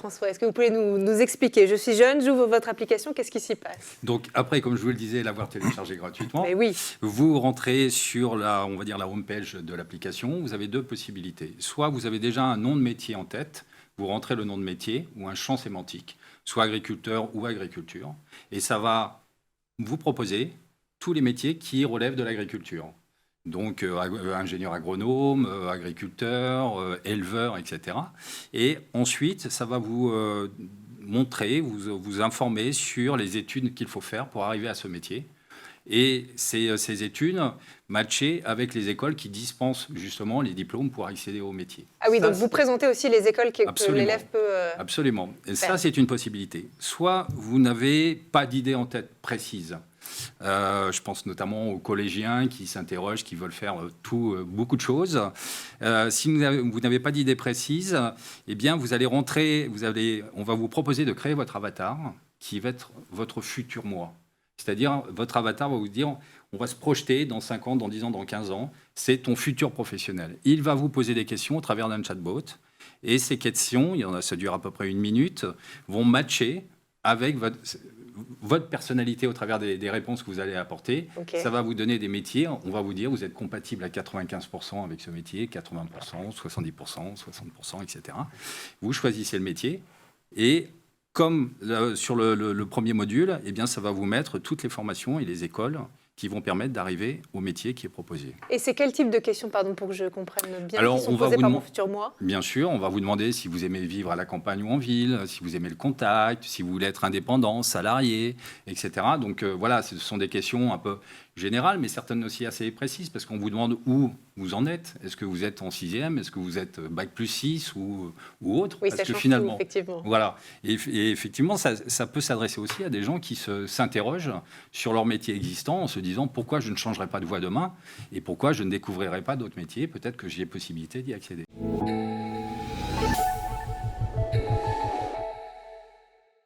François? Est-ce que vous pouvez nous expliquer? Je suis jeune, j'ouvre votre application, qu'est-ce qui s'y passe? Donc après, comme je vous le disais, l'avoir téléchargé gratuitement, Mais oui. vous rentrez sur la homepage de l'application. Vous avez deux possibilités. Soit vous avez déjà un nom de métier en tête, vous rentrez le nom de métier ou un champ sémantique, soit agriculteur ou agriculture, et ça va vous proposer tous les métiers qui relèvent de l'agriculture. Donc ingénieur agronome, agriculteur, éleveur, etc. Et ensuite, ça va vous montrer, vous informer sur les études qu'il faut faire pour arriver à ce métier. Et ces études matchées avec les écoles qui dispensent justement les diplômes pour accéder au métier. Ah oui, donc vous présentez aussi les écoles que l'élève peut Absolument. Et faire. ça, c'est une possibilité. Soit vous n'avez pas d'idée en tête précise. Je pense notamment aux collégiens qui s'interrogent, qui veulent faire beaucoup de choses. Si vous n'avez pas d'idée précise, eh bien, vous allez rentrer, on va vous proposer de créer votre avatar qui va être votre futur moi. C'est-à-dire, votre avatar va vous dire, on va se projeter dans 5 ans, dans 10 ans, dans 15 ans. C'est ton futur professionnel. Il va vous poser des questions au travers d'un chatbot. Et ces questions, ça dure à peu près 1 minute, vont matcher avec votre personnalité au travers des réponses que vous allez apporter. Okay. Ça va vous donner des métiers. On va vous dire, vous êtes compatible à 95% avec ce métier, 80%, 70%, 60%, etc. Vous choisissez le métier et comme sur le premier module, eh bien, ça va vous mettre toutes les formations et les écoles qui vont permettre d'arriver au métier qui est proposé. Et c'est quel type de questions, pardon, pour que je comprenne bien, alors, qui sont posées par mon futur moi? Bien sûr, on va vous demander si vous aimez vivre à la campagne ou en ville, si vous aimez le contact, si vous voulez être indépendant, salarié, etc. Donc voilà, ce sont des questions un peu générales, mais certaines aussi assez précises, parce qu'on vous demande où vous en êtes. Est-ce que vous êtes en 6e? Est-ce que vous êtes Bac plus 6 ou autre? Oui, parce ça que change finalement, tout, effectivement. Voilà. Et effectivement, ça peut s'adresser aussi à des gens qui s'interrogent sur leur métier existant en se disant pourquoi je ne changerai pas de voie demain et pourquoi je ne découvrirai pas d'autres métiers. Peut-être que j'ai possibilité d'y accéder.